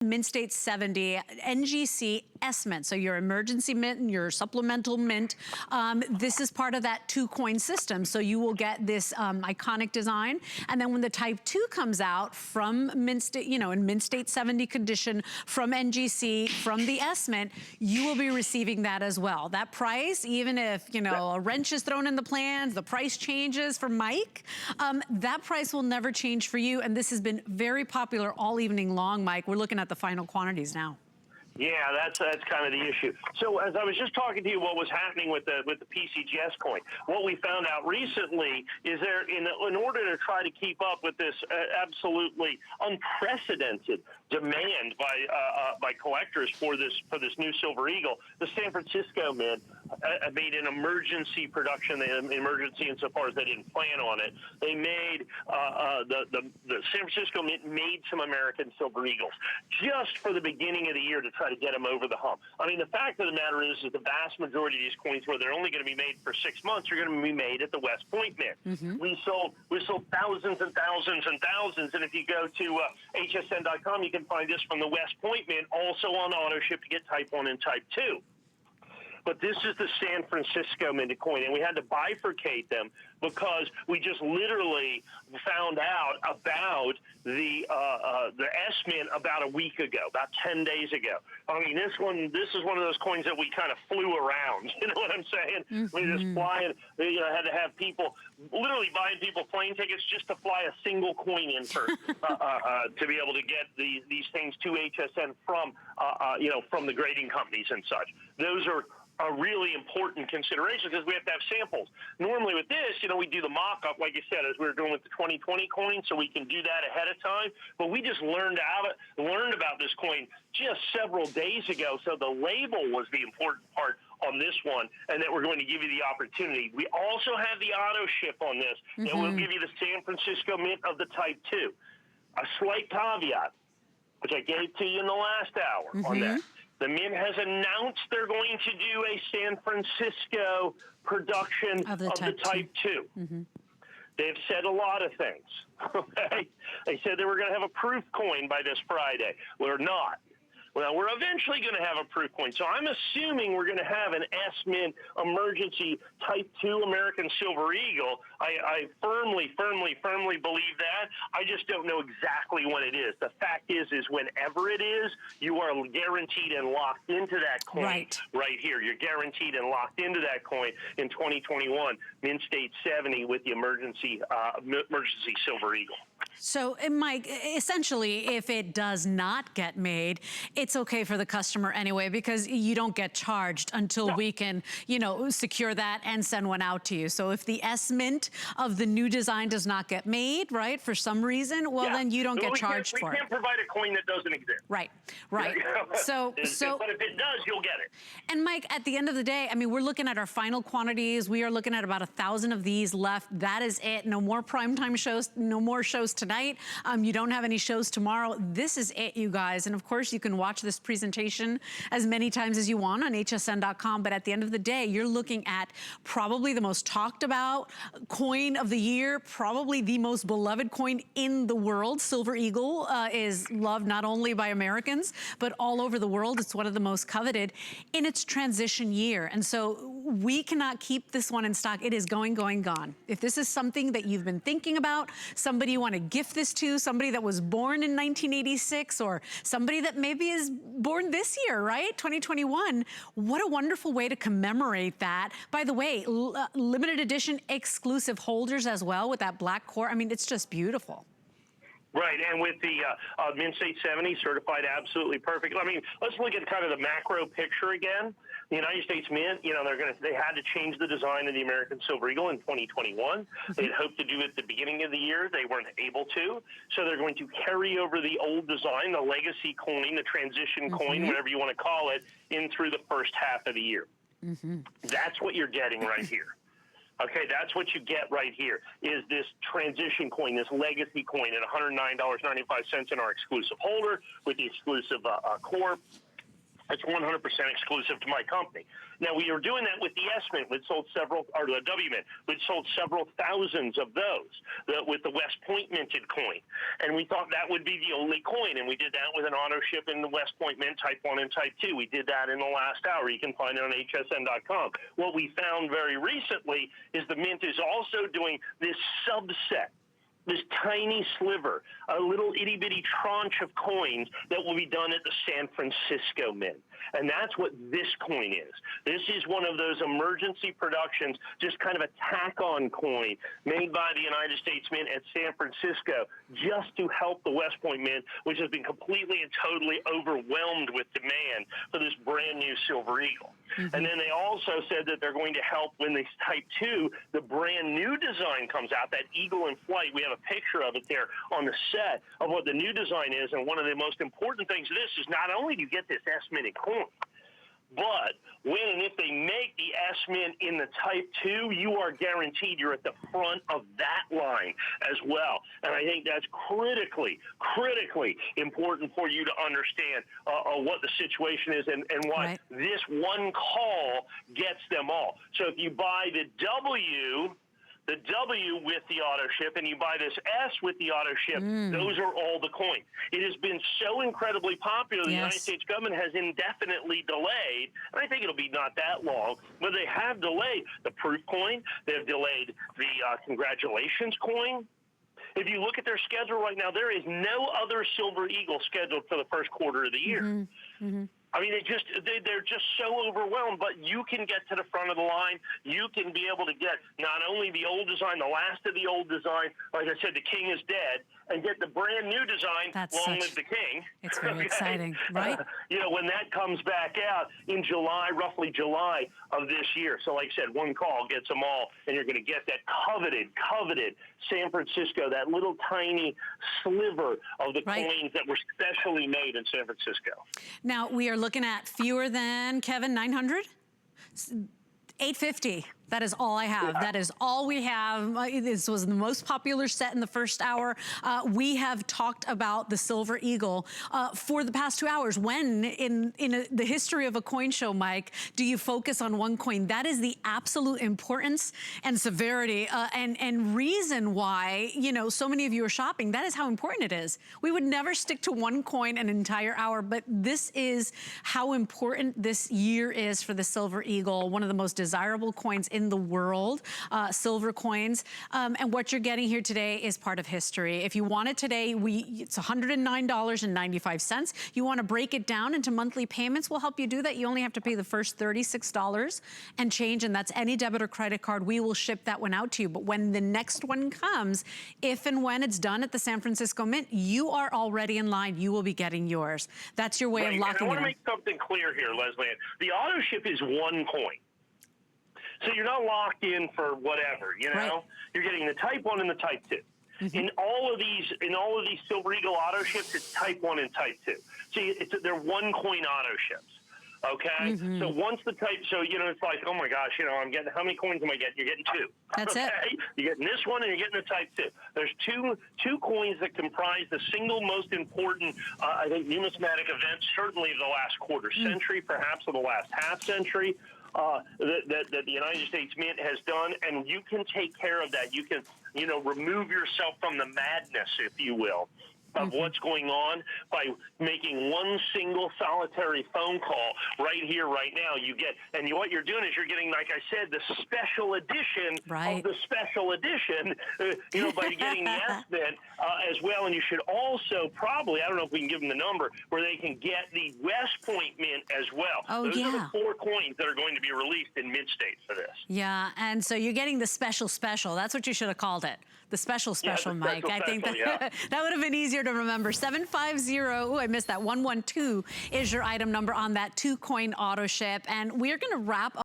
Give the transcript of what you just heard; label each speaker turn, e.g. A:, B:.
A: Mint State 70 NGC SMint, so your emergency mint and your supplemental mint. This is part of that 2-coin system, so you will get this iconic design. And then when the Type 2 comes out from Mint State, you know, in Mint State 70 condition, from NGC, from the SMint, you will be receiving that as well. That price, even if, you know, a wrench is thrown in the plans, the price changes for Mike, that price will never change for you. And this has been very popular all evening long, Mike. We're looking at the final quantities now.
B: Yeah, that's kind of the issue. So as I was just talking to you, what was happening with the PCGS coin, what we found out recently is there, in order to try to keep up with this absolutely unprecedented demand by collectors for this new Silver Eagle, the San Francisco Mint made an emergency production. Emergency insofar as they didn't plan on it. They made the San Francisco Mint made some American Silver Eagles just for the beginning of the year to try to get them over the hump. I mean, the fact of the matter is that the vast majority of these coins, where they're only going to be made for 6 months, are going to be made at the West Point Mint. We sold thousands and thousands and thousands, and if you go to HSN.com, you can find this from the West Point Mint, also on AutoShip to get Type 1 and Type 2. But this is the San Francisco Mint coin, and we had to bifurcate them because we just literally found out about the SMint about a week ago, about 10 days ago. I mean, this is one of those coins that we kind of flew around. You know what I'm saying? We just flying. You know, had to have people literally buying people plane tickets just to fly a single coin in for to be able to get these things to HSN from you know, from the grading companies and such. Those are a really important consideration because we have to have samples. Normally with this, you know, we do the mock-up, like you said, as we were doing with the 2020 coin, so we can do that ahead of time. But we just learned about this coin just several days ago, so the label was the important part on this one, and that we're going to give you the opportunity. We also have the AutoShip on this, and we'll give you the San Francisco Mint of the Type 2. A slight caveat, which I gave to you in the last hour on that. The Mint has announced they're going to do a San Francisco production of the Type 2. They've said a lot of things. Okay? They said they were going to have a proof coin by this Friday. We're not. Well, we're eventually going to have a proof coin. So I'm assuming we're going to have an SMint emergency Type 2 American Silver Eagle. I firmly believe that. I just don't know exactly when it is. The fact is whenever it is, you are guaranteed and locked into that coin right here. You're guaranteed and locked into that coin in 2021, Mint State 70 with the emergency Silver Eagle.
A: So, Mike, essentially, if it does not get made, it's okay for the customer anyway, because you don't get charged until we can, you know, secure that and send one out to you. So if the SMint of the new design does not get made, right, for some reason, well, then you don't get charged for it.
B: We can't provide a coin that doesn't exist.
A: Right, right. So,
B: but if it does, you'll get it.
A: And Mike, at the end of the day, I mean, we're looking at our final quantities. We are looking at about 1,000 of these left. That is it. No more primetime shows, no more shows tonight. You don't have any shows tomorrow. This is it, you guys. And of course, you can watch this presentation as many times as you want on hsn.com. But at the end of the day, you're looking at probably the most talked about coin of the year, probably the most beloved coin in the world. Silver Eagle is loved not only by Americans, but all over the world. It's one of the most coveted in its transition year. And so we cannot keep this one in stock. It is going, gone. If this is something that you've been thinking about, somebody you want to gift this to, somebody that was born in 1986, or somebody that maybe is born this year, right? 2021. What a wonderful way to commemorate that. By the way, limited edition exclusive holders as well with that black core. I mean, it's just beautiful.
B: Right, and with the Mint State 70 certified absolutely perfect. I mean, let's look at kind of the macro picture again. The United States Mint, you know, they had to change the design of the American Silver Eagle in 2021. They had hoped to do it at the beginning of the year. They weren't able to. So they're going to carry over the old design, the legacy coin, the transition coin, whatever you want to call it, in through the first half of the year. That's what you're getting right here. Okay, that's what you get right here, is this transition coin, this legacy coin at $109.95 in our exclusive holder with the exclusive core. It's 100% exclusive to my company. Now, we are doing that with the SMint, which sold several, or the WMint, which sold several thousands of those, with the West Point minted coin. And we thought that would be the only coin, and we did that with an AutoShip in the West Point Mint Type 1 and Type 2. We did that in the last hour. You can find it on hsn.com. What we found very recently is the Mint is also doing this subset, this tiny sliver, a little itty-bitty tranche of coins that will be done at the San Francisco Mint. And that's what this coin is. This is one of those emergency productions, just kind of a tack-on coin made by the United States Mint at San Francisco just to help the West Point Mint, which has been completely and totally overwhelmed with demand for this brand-new Silver Eagle. And then they also said that they're going to help when they Type 2, the brand-new design comes out, that Eagle in flight. We have a picture of it there on the set of what the new design is, and one of the most important things of this is not only do you get this S-minted coin, but when and if they make the S-Mint in the Type 2, you are guaranteed you're at the front of that line as well. And I think that's critically important for you to understand what the situation is and why this one call gets them all. So if you buy the W with the AutoShip, and you buy this S with the AutoShip, those are all the coins. It has been so incredibly popular, the United States government has indefinitely delayed, and I think it'll be not that long, but they have delayed the proof coin, they've delayed the congratulations coin. If you look at their schedule right now, there is no other Silver Eagle scheduled for the first quarter of the year. I mean, they're just so overwhelmed, but you can get to the front of the line. You can be able to get not only the old design, the last of the old design, like I said, the king is dead, and get the brand new design, Long Live the King.
A: It's very exciting, right?
B: You know, when that comes back out in July, roughly July of this year. So like I said, one call gets them all, and you're going to get that coveted San Francisco, that little tiny sliver of the coins that were specially made in San Francisco.
A: Now, we are looking at fewer than, Kevin, 900? 850. That is all I have. That is all we have. This was the most popular set in the first hour. We have talked about the Silver Eagle for the past 2 hours. When in the history of a coin show, Mike, do you focus on one coin? That is the absolute importance and severity and reason why, you know, so many of you are shopping. That is how important it is. We would never stick to one coin an entire hour, but this is how important this year is for the Silver Eagle, one of the most desirable coins in the world, silver coins. And what you're getting here today is part of history. If you want it today, it's $109.95. You want to break it down into monthly payments, we'll help you do that. You only have to pay the first $36 and change, and that's any debit or credit card. We will ship that one out to you. But when the next one comes, if and when it's done at the San Francisco Mint, you are already in line. You will be getting yours. That's your way of locking it in.
B: I want to make something clear here, Leslie. The AutoShip is one coin. So you're not locked in for whatever, you know? You're getting the Type 1 and the Type 2. In all of these Silver Eagle AutoShips, it's Type 1 and Type 2. See, they're one coin AutoShips. Okay? So once the Type, so, you know, it's like, oh my gosh, you know, I'm getting, how many coins am I getting? You're getting 2.
A: That's it.
B: You're getting this one and you're getting the Type 2. There's two coins that comprise the single most important, I think, numismatic event, certainly of the last quarter century, perhaps of the last half century. That the United States Mint has done, and you can take care of that. You can, you know, remove yourself from the madness, if you will, of what's going on by making one single solitary phone call right here, right now. You get, and what you're doing is you're getting, like I said, the special edition of the special edition, you know, by getting the S-Mint as well. And you should also probably, I don't know if we can give them the number, where they can get the West Point Mint as well. Those are the 4 coins that are going to be released in Mint State for this.
A: Yeah, and so you're getting the special. That's what you should have called it. The special, Mike. I think that, that would have been easier to remember. 750, I missed that, 112 is your item number on that 2-coin AutoShip. And we're going to wrap up